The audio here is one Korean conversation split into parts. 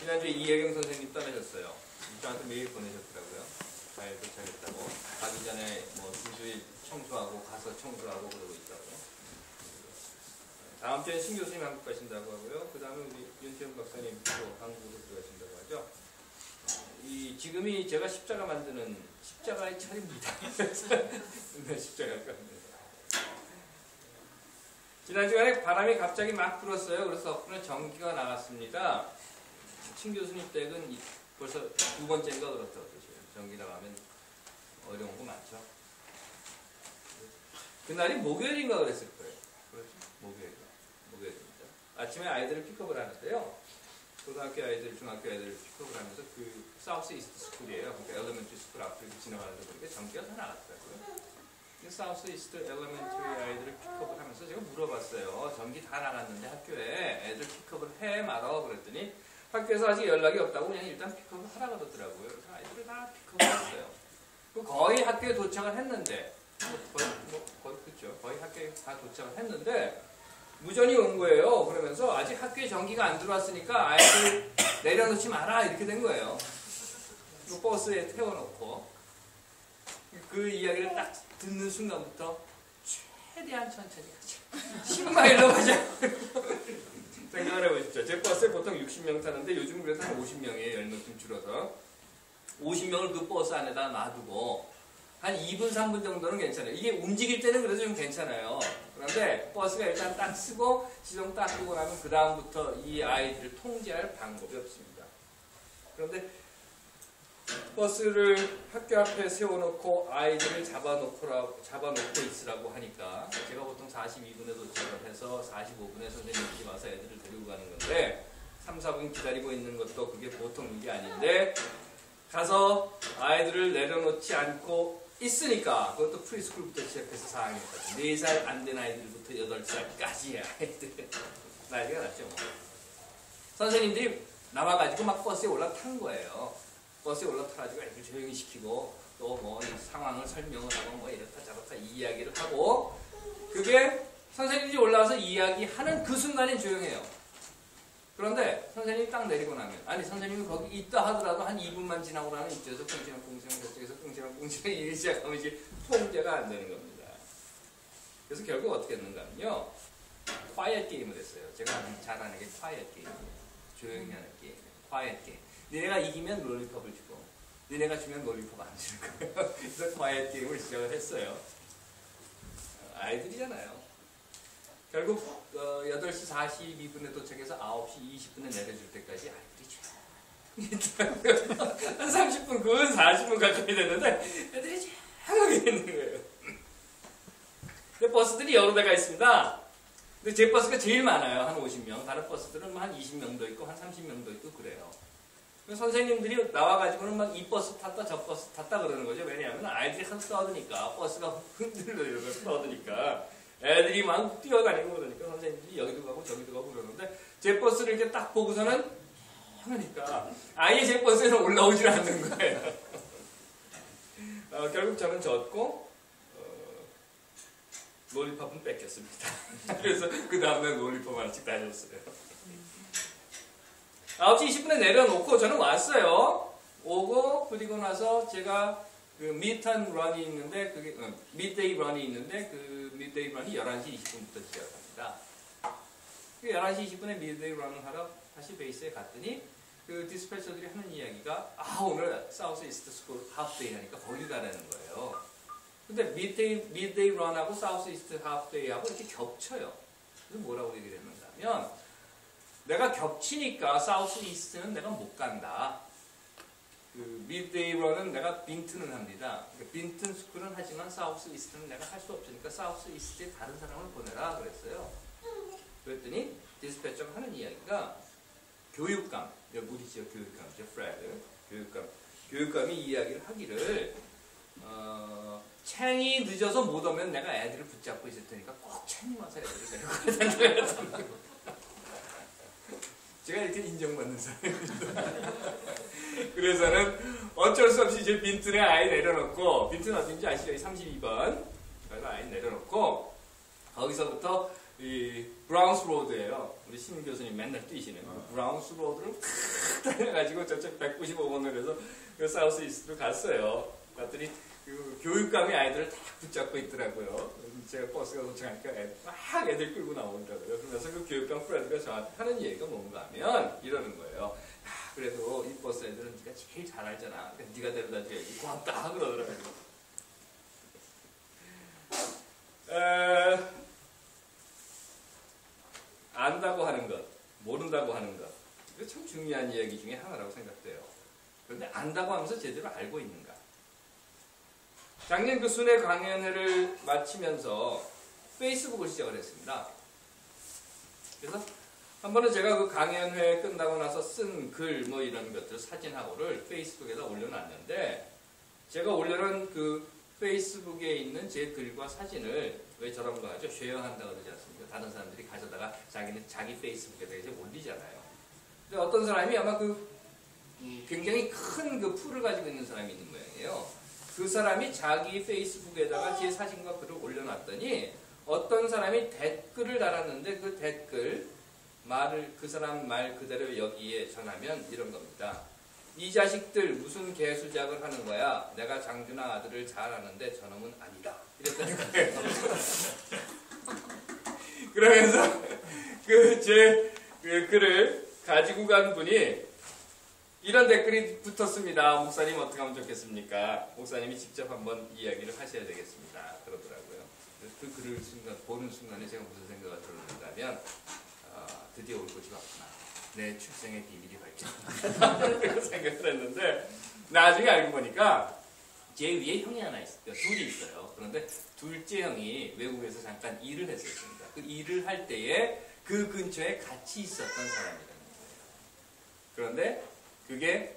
지난주에 이혜경 선생님 떠나셨어요. 저한테 메일 보내셨더라고요. 잘 도착했다고. 가기 전에 뭐 2주일 청소하고 가서 청소하고 그러고 있다고. 다음 주에 신 교수님 한국 가신다고 하고요. 그 다음에 우리 윤태현 박사님 또 한국으로 들어가신다고 하죠. 지금이 제가 십자가 만드는 십자가의 철입니다. 십자가가 합니다. 지난 시간에 바람이 갑자기 막 불었어요. 그래서 덕분에 전기가 나갔습니다. 신 교수님 댁은 벌써 2번째인가 그렇다고 그러시고요. 전기 나가면 어려운 거 많죠. 그날이 목요일인가 그랬을 거예요. 그렇죠? 목요일입니다. 아침에 아이들을 픽업을 하는데요. 고등학교 아이들, 중학교 아이들을 픽업을 하면서 그 사우스 이스트 스쿨이에요. 그러니까 엘레멘터리 스쿨 앞으로 지나가는데 보니까 전기가 다 나갔더라고요. 사우스 이스트 엘레멘터리 아이들을 픽업을 하면서 제가 물어봤어요. 전기 다 나갔는데 학교에 애들 픽업을 해 말어 그랬더니 학교에서 아직 연락이 없다고 그냥 일단 픽업을 하라고 그러더라고요. 그래서 아이들을 다 픽업을 했어요. 거의 학교에 도착을 했는데 거의 학교에 다 도착을 했는데 무전이 온 거예요. 그러면서 아직 학교에 전기가 안 들어왔으니까 아이들 내려놓지 마라 이렇게 된 거예요. 버스에 태워놓고 그 이야기를 딱 듣는 순간부터 최대한 천천히 가자. 10마일로 가자. 생각을 해보십시오. 제 버스에 보통 60명 타는데 요즘 그래도 한 50명이에요. 10명쯤 줄어서. 50명을 그 버스 안에다 놔두고 한 2분, 3분 정도는 괜찮아요. 이게 움직일 때는 그래도 좀 괜찮아요. 그런데 버스가 일단 딱 쓰고 시동 딱 끄고 나면 그 다음부터 이 아이들을 통제할 방법이 없습니다. 그런데 버스를 학교 앞에 세워놓고 아이들을 잡아놓고 있으라고 하니까 제가 보통 42분에 도착을 해서 45분에 선생님이 와서 애들을 데리고 가는 건데 3, 4분 기다리고 있는 것도 그게 보통 일이 아닌데 가서 아이들을 내려놓지 않고 있으니까 그것도 프리스쿨부터 시작해서 4학년까지 4살 안 된 아이들부터 8살까지의 아이들 난리가 났죠. 뭐. 선생님들이 나와가지고 막 버스에 올라탄 거예요. 버스에 올라타가지고 애들 조용히 시키고 또 뭐 상황을 설명을 하고 뭐 이렇다 저렇다 이야기를 하고 그게 선생님들이 올라와서 이야기하는 그 순간엔 조용해요. 그런데 선생님이 딱 내리고 나면 아니 선생님이 거기 있다 하더라도 한 2분만 지나고 나면 이쪽에서 꽁지랑 저쪽에서 꽁지랑 일이 시작하면 이제 통제가 안 되는 겁니다. 그래서 결국 어떻게 했는가 하면요. quiet 게임을 했어요. 제가 잘 아는 게 quiet 게임이에요. 조용히 하는 게임. quiet 게임. 니네가 이기면 롤리팝을 주고 니네가 주면 롤리팝 안 주는 거예요. 그래서 quiet 게임을 시작을 했어요. 아이들이잖아요. 결국 8시 42분에 도착해서 9시 20분에 내려줄 때까지 아이들이 쫙 한 30분, 근 40분 가까이 됐는데 애들이 쫙 있는 거예요. 근데 버스들이 여러 대가 있습니다. 근데 제 버스가 제일 많아요. 한 50명. 다른 버스들은 한 20명도 있고 한 30명도 있고 그래요. 선생님들이 나와가지고는 막 이 버스 탔다 저 버스 탔다 그러는 거죠. 왜냐하면 아이들이 한 떠드니까 버스가 흔들려 이러면서 떠드니까 애들이 막 뛰어다니고 그러니까 선생님들이 여기도 가고 저기도 가고 그러는데 제 버스를 이렇게 딱 보고서는 하니까 아예 제 버스에는 올라오질 않는 거예요. 결국 저는 졌고 롤리팝은 뺏겼습니다. 그래서 그 다음날 롤리팝 하나씩 다녔어요. 9시 20분에 내려놓고 저는 왔어요. 오고 그리고 나서 제가 그 미드턴 런이 있는데 그게 미드데이 런이 있는데 그 미드데이 런이 11시 20분부터 시작합니다. 11시 20분에 미드데이 런을 하러 다시 베이스에 갔더니 그 디스패처들이 하는 이야기가 오늘 사우스 이스트 스쿨 하프데이 하니까 거기 가라는 거예요. 근데 미드데이 런하고 사우스 이스트 하프데이하고 이렇게 겹쳐요. 그래서 뭐라고 얘기를 했는가 하면 내가 겹치니까 사우스 이스트는 내가 못 간다. 그 미드데이 런은 내가 빈튼은 합니다. 빈튼 스쿨은 하지만 사우스 이스트는 내가 할 수 없으니까 사우스 이스트에 다른 사람을 보내라 그랬어요. 그랬더니 디스패처가 하는 이야기가 교육감, 우리 지역 교육감이죠. 프레드 교육감이 이야기를 하기를 챙이 늦어서 못 오면 내가 애들을 붙잡고 있을 테니까 꼭 챙이 와서 애들을 데려가야 된다. 제가 이렇게 인정받는 사람입니다. 그래서는 어쩔 수 없이 이제 빈튼에 아이 내려놓고 빈튼 어딘지 아시죠? 32번 아이 내려놓고 거기서부터 이 브라운스 로드예요. 우리 심 교수님 맨날 뛰시는 브라운스 로드를 탁 달려가지고 저쪽 195번을 해서 그 사우스 이스트로 갔어요. 갔더니 그 교육감이 아이들을 딱 붙잡고 있더라고요. 제가 버스가 도착하니까 막 애들 끌고 나오더라고요. 그러면서 그 교육감 프레드가 저한테 하는 얘기가 뭔가 하면 이러는 거예요. 그래도 이 버스 애들은 네가 제일 잘 알잖아. 네가 데려다 줘야지. 고맙다 그러더라고요. 안다고 하는 것, 모른다고 하는 것, 이거 참 중요한 이야기 중에 하나라고 생각돼요. 그런데 안다고 하면서 제대로 알고 있는가? 작년 그 순회 강연회를 마치면서 페이스북을 시작을 했습니다. 그래서 한 번은 제가 그 강연회 끝나고 나서 쓴 글 뭐 이런 것들 사진하고를 페이스북에다 올려놨는데, 제가 올려놓은 그 페이스북에 있는 제 글과 사진을 왜 저런 거 하죠? 쉐어한다고 그러지 않습니까? 다른 사람들이 가져다가 자기는 자기 페이스북에다 이제 올리잖아요. 근데 어떤 사람이 아마 그 굉장히 큰 그 풀을 가지고 있는 사람이 있는 모양이에요. 그 사람이 자기 페이스북에다가 제 사진과 글을 올려놨더니 어떤 사람이 댓글을 달았는데 그 댓글 말을 그 사람 말 그대로 여기에 전하면 이런 겁니다. 이 자식들 무슨 개수작을 하는 거야? 내가 장준아 아들을 잘 아는데 저놈은 아니다. 이랬다는 거예요. 그러면서 제 글을 가지고 간 분이 이런 댓글이 붙었습니다. 목사님 어떻게 하면 좋겠습니까? 목사님이 직접 한번 이야기를 하셔야 되겠습니다. 그러더라고요. 그 글을 보는 순간에 제가 무슨 생각이 들었는가면 드디어 올 것이 왔구나. 내 출생의 비밀이 밝혀졌다. 그렇게 생각을 했는데 나중에 알고 보니까 제 위에 형이 하나 있어요. 둘이 있어요. 그런데 둘째 형이 외국에서 잠깐 일을 했었습니다. 그 일을 할 때에 그 근처에 같이 있었던 사람이라는 거예요. 그런데 그게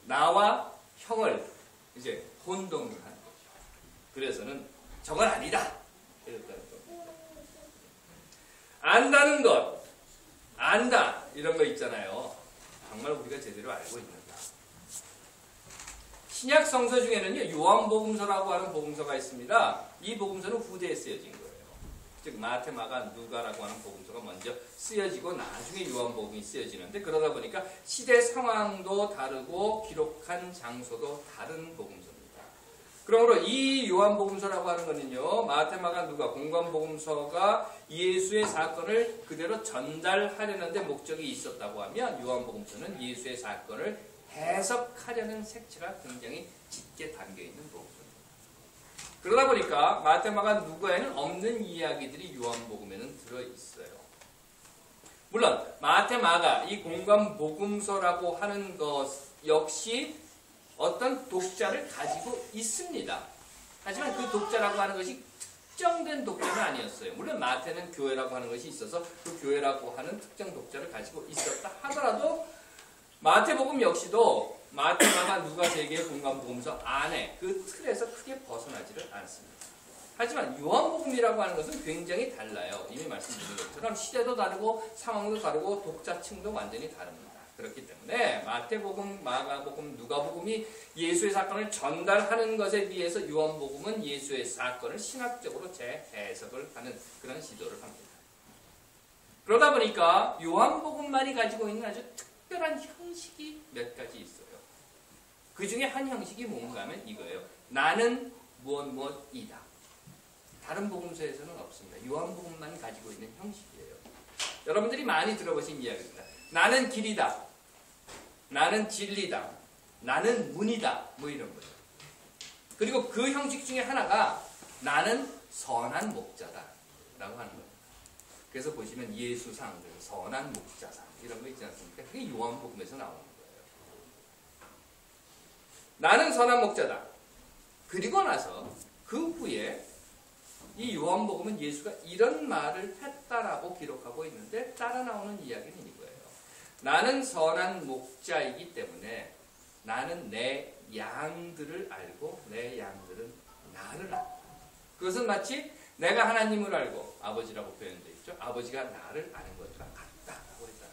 나와 형을 이제 혼동을 하는 거죠. 그래서는 저건 아니다. 이랬다는 겁니다. 안다는 것, 안다 이런 거 있잖아요. 정말 우리가 제대로 알고 있는가? 신약 성서 중에는요, 요한복음서라고 하는 복음서가 있습니다. 이 복음서는 후대에 쓰여진 거예요. 즉 마태, 마가, 누가라고 하는 복음서가 먼저 쓰여지고 나중에 요한복음이 쓰여지는데, 그러다 보니까 시대 상황도 다르고 기록한 장소도 다른 복음서입니다. 그러므로 이 요한복음서라고 하는 것은요, 마태, 마가, 누가 공관복음서가 예수의 사건을 그대로 전달하려는 데 목적이 있었다고 하면, 요한복음서는 예수의 사건을 해석하려는 색채가 굉장히 짙게 담겨있는 복음서입니다. 그러다 보니까 마태, 마가, 누가에는 없는 이야기들이 요한복음에는 들어있어요. 물론 마태, 마가 이 공관복음서라고 하는 것 역시 어떤 독자를 가지고 있습니다. 하지만 그 독자라고 하는 것이 특정된 독자는 아니었어요. 물론 마태는 교회라고 하는 것이 있어서 그 교회라고 하는 특정 독자를 가지고 있었다 하더라도 마태복음 역시도 마태, 마가, 누가 세 개의 공관복음서 안에 그 틀에서 크게 벗어나지를 않습니다. 하지만 요한복음이라고 하는 것은 굉장히 달라요. 이미 말씀드린 것처럼 시대도 다르고 상황도 다르고 독자층도 완전히 다릅니다. 그렇기 때문에 마태복음, 마가복음, 누가복음이 예수의 사건을 전달하는 것에 비해서 요한복음은 예수의 사건을 신학적으로 재해석을 하는 그런 시도를 합니다. 그러다 보니까 요한복음만이 가지고 있는 아주 특별한 형식이 몇 가지 있어요. 그 중에 한 형식이 뭔가 하면 이거예요. 나는 무엇이다. 다른 복음서에서는 없습니다. 요한복음만 가지고 있는 형식이에요. 여러분들이 많이 들어보신 이야기입니다. 나는 길이다. 나는 진리다. 나는 문이다. 뭐 이런 거죠. 그리고 그 형식 중에 하나가 나는 선한 목자다. 라고 하는 거예요. 그래서 보시면 예수상, 선한 목자상 이런 거 있지 않습니까? 그게 요한복음에서 나오는 거예요. 나는 선한 목자다. 그리고 나서 그 후에 이 요한복음은 예수가 이런 말을 했다라고 기록하고 있는데 따라 나오는 이야기는 이거예요. 나는 선한 목자이기 때문에 나는 내 양들을 알고 내 양들은 나를 알고. 그것은 마치 내가 하나님을 알고 아버지라고 표현되어 있죠. 아버지가 나를 아는 것과 같다라고 했다.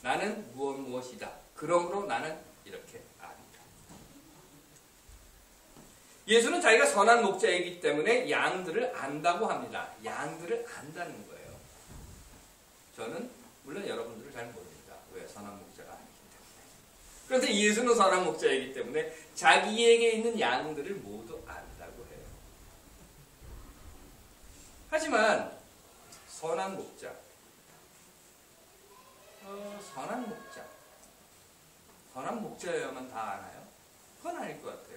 나는 무엇이다. 그러므로 나는 이렇게 압니다. 예수는 자기가 선한 목자이기 때문에 양들을 안다고 합니다. 양들을 안다는 거예요. 저는 물론 여러분들을 잘 모릅니다. 왜? 선한 목자가 아니기 때문에. 그런데 예수는 선한 목자이기 때문에 자기에게 있는 양들을 모두 안다고 해요. 하지만 선한 목자, 선한 목자여야만 다 아나요? 그건 아닐 것 같아요.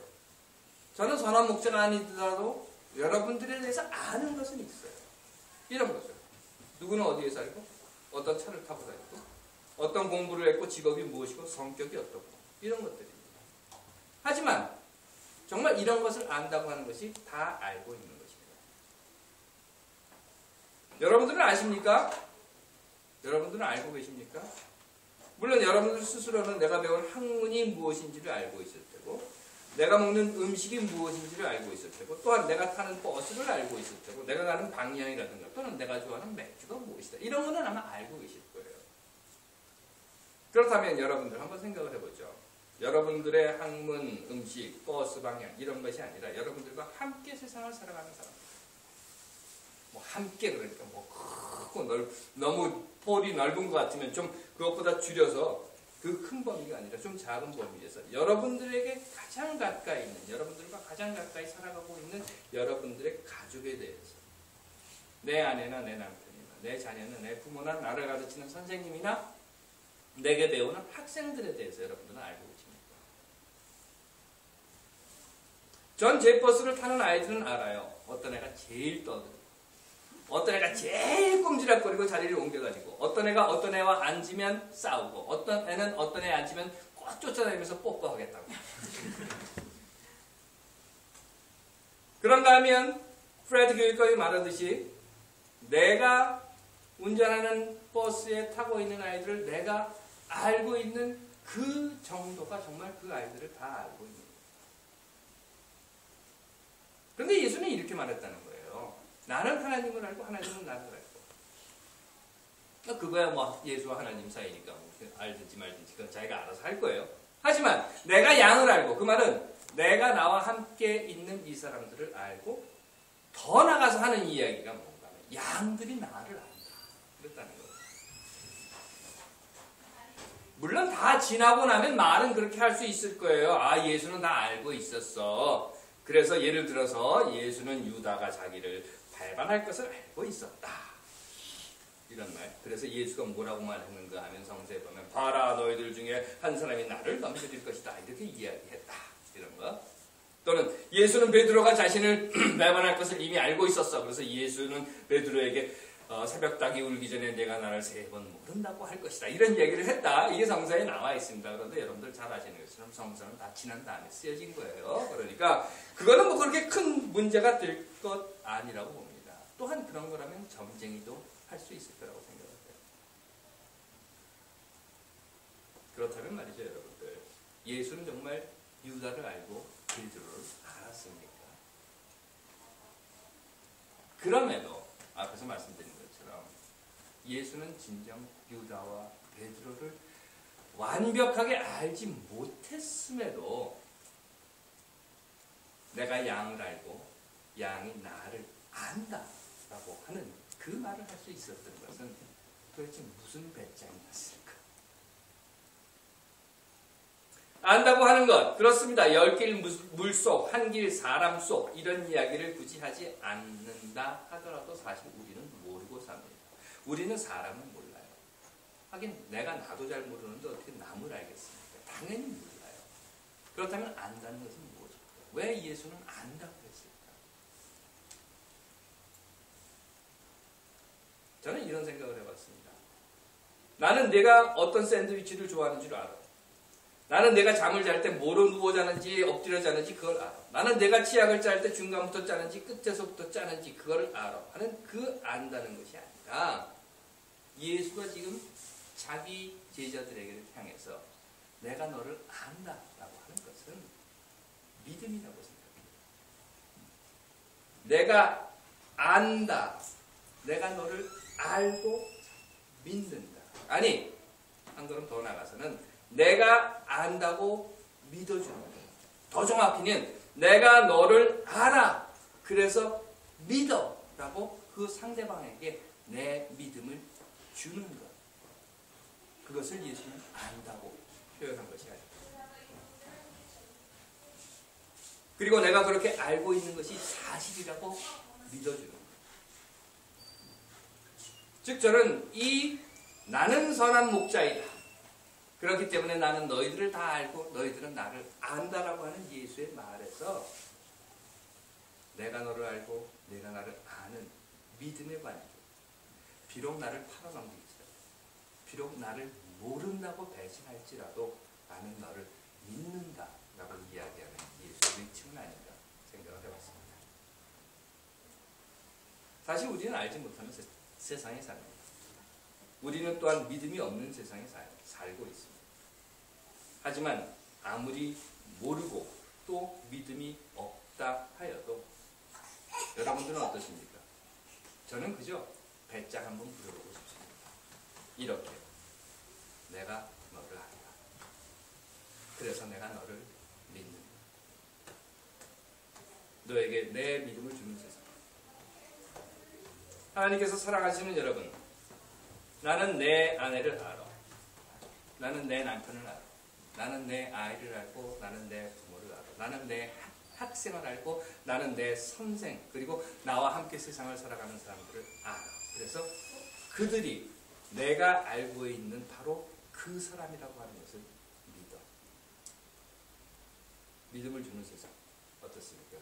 저는 선한 목자가 아니더라도 여러분들에 대해서 아는 것은 있어요. 이런 거죠. 누구는 어디에 살고, 어떤 차를 타고 다니고, 어떤 공부를 했고, 직업이 무엇이고, 성격이 어떻고, 이런 것들입니다. 하지만 정말 이런 것을 안다고 하는 것이 다 알고 있는 것입니다. 여러분들은 아십니까? 여러분들은 알고 계십니까? 물론 여러분들 스스로는 내가 배운 학문이 무엇인지를 알고 있을 테고, 내가 먹는 음식이 무엇인지를 알고 있을 테고, 또한 내가 타는 버스를 알고 있을 테고, 내가 가는 방향이라든가, 또는 내가 좋아하는 맥주가 무엇이다. 이런 거는 아마 알고 계실 거예요. 그렇다면 여러분들 한번 생각을 해보죠. 여러분들의 학문, 음식, 버스 방향 이런 것이 아니라 여러분들과 함께 세상을 살아가는 사람. 뭐 함께 그러니까 뭐 크고 너무 폴이 넓은 것 같으면 좀 그것보다 줄여서 그 큰 범위가 아니라 좀 작은 범위에서 여러분들에게 가장 가까이 있는, 여러분들과 가장 가까이 살아가고 있는 여러분들의 가족에 대해서, 내 아내나 내 남편이나 내 자녀나 내 부모나 나를 가르치는 선생님이나 내게 배우는 학생들에 대해서 여러분들은 알고 계십니까? 전 제 버스를 타는 아이들은 알아요. 어떤 애가 제일 떠들고, 어떤 애가 제일 꼼지락거리고 자리를 옮겨다니고, 어떤 애가 어떤 애와 앉으면 싸우고, 어떤 애는 어떤 애 앉으면 꼭 쫓아다니면서 뽀뽀하겠다고. 그런가 하면 프레드 교육감이 말하듯이 내가 운전하는 버스에 타고 있는 아이들을 내가 알고 있는 그 정도가 정말 그 아이들을 다 알고 있는 거예요. 그런데 예수는 이렇게 말했다는 거예요. 나는 하나님을 알고 하나님은 나를 알고. 그거야 뭐 예수와 하나님 사이니까 뭐 알든지 말든지 그건 자기가 알아서 할 거예요. 하지만 내가 양을 알고, 그 말은 내가 나와 함께 있는 이 사람들을 알고 더 나가서 하는 이야기가 뭔가 하면 양들이 나를 안다. 그랬다는 거예요. 물론 다 지나고 나면 말은 그렇게 할 수 있을 거예요. 아, 예수는 다 알고 있었어. 그래서 예를 들어서 예수는 유다가 자기를 배반할 것을 알고 있었다. 이런 말. 그래서 예수가 뭐라고 말했는가 하면 성서에 보면 봐라, 너희들 중에 한 사람이 나를 넘겨줄 것이다. 이렇게 이야기했다. 이런 거. 또는 예수는 베드로가 자신을 배반할 것을 이미 알고 있었어. 그래서 예수는 베드로에게 새벽 닭이 울기 전에 내가 나를 3번 모른다고 할 것이다. 이런 얘기를 했다. 이게 성서에 나와 있습니다. 그런데 여러분들 잘 아시는 것처럼 성서는 다 지난 다음에 쓰여진 거예요. 그러니까 그거는 뭐 그렇게 큰 문제가 될 것 아니라고 봅니다. 또한 그런 거라면 점쟁이도 할 수 있을 거라고 생각해요. 그렇다면 말이죠, 여러분들. 예수는 정말 유다를 알고 베드로를 알았습니까? 그럼에도 앞에서 말씀드린 것처럼 예수는 진정 유다와 베드로를 완벽하게 알지 못했음에도 내가 양을 알고 양이 나를 안다라고 하는 그 말을 할 수 있었던 것은 도대체 무슨 배짱이었을까? 안다고 하는 것, 그렇습니다. 10길 물속, 한 길 사람 속 이런 이야기를 굳이 하지 않는다 하더라도 사실 우리는 모르고 삽니다. 우리는 사람을 몰라요. 하긴 내가 나도 잘 모르는데 어떻게 남을 알겠습니까? 당연히 몰라요. 그렇다면 안다는 것은 무엇일까? 왜 예수는 안다고 했을까? 저는 이런 생각을 해봤습니다. 나는 내가 어떤 샌드위치를 좋아하는 줄 알아. 나는 내가 잠을 잘 때 뭐로 누워 자는지 엎드려 자는지 그걸 알아. 나는 내가 치약을 짤 때 중간부터 짜는지 끝에서부터 짜는지 그걸 알아. 하는 그 안다는 것이 아니라 예수가 지금 자기 제자들에게 향해서 내가 너를 안다라고 하는 것은 믿음이라고 생각합니다. 내가 안다. 내가 너를 알고 믿는다. 아니, 한 걸음 더 나가서는 내가 안다고 믿어주는 거예요. 더 정확히는 내가 너를 알아. 그래서 믿어. 라고 그 상대방에게 내 믿음을 주는 것. 그것을 예수는 안다고 표현한 것이 아닙니다. 그리고 내가 그렇게 알고 있는 것이 사실이라고 믿어주는 것. 즉 저는 나는 선한 목자이다. 그렇기 때문에 나는 너희들을 다 알고 너희들은 나를 안다라고 하는 예수의 말에서 내가 너를 알고 내가 나를 아는 믿음의 관계. 비록 나를 팔아넘길지라도 비록 나를 모른다고 배신할지라도 나는 너를 믿는다라고 이야기하는 예수의 외침은 아닌가 생각을 해봤습니다. 사실 우리는 알지 못하는 세상에 삽니다. 우리는 또한 믿음이 없는 세상에 살고 있습니다. 하지만 아무리 모르고 또 믿음이 없다 하여도 여러분들은 어떠십니까? 저는 그저 배짱 한번 부려보고 싶습니다. 이렇게 내가 너를 안다. 그래서 내가 너를 믿는다. 너에게 내 믿음을 주는 세상. 하나님께서 사랑하시는 여러분, 나는 내 아내를 알아. 나는 내 남편을 알아. 나는 내 아이를 알고 나는 내 부모를 알아. 나는 내 학생을 알고 나는 내 선생 그리고 나와 함께 세상을 살아가는 사람들을 알아. 그래서 그들이 내가 알고 있는 바로 그 사람이라고 하는 것을 믿어. 믿음을 주는 세상 어떻습니까?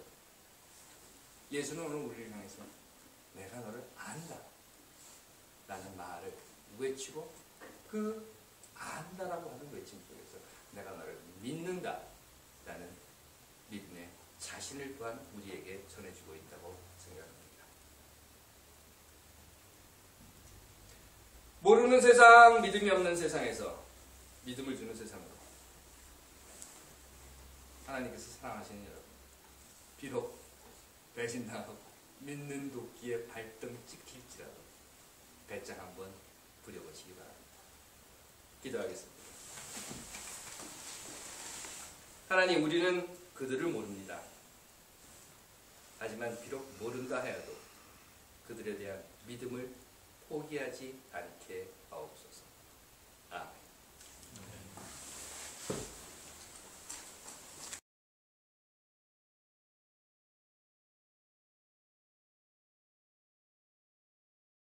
예수는 오늘 우리를 향해서 내가 너를 안다 라는 말을 외치고 그 안다라고 하는 외침 속에서 내가 너를 믿는다 라는 믿음의 자신을 또한 우리에게 전해주고 있다고 생각합니다. 모르는 세상, 믿음이 없는 세상에서 믿음을 주는 세상으로 하나님께서 사랑하시는 여러분, 비록 배신당하고 믿는 도끼에 발등 찍힐지라도 배짱 한번 부려보시기 바랍니다. 기도하겠습니다. 하나님, 우리는 그들을 모릅니다. 하지만 비록 모른다 하여도 그들에 대한 믿음을 포기하지 않게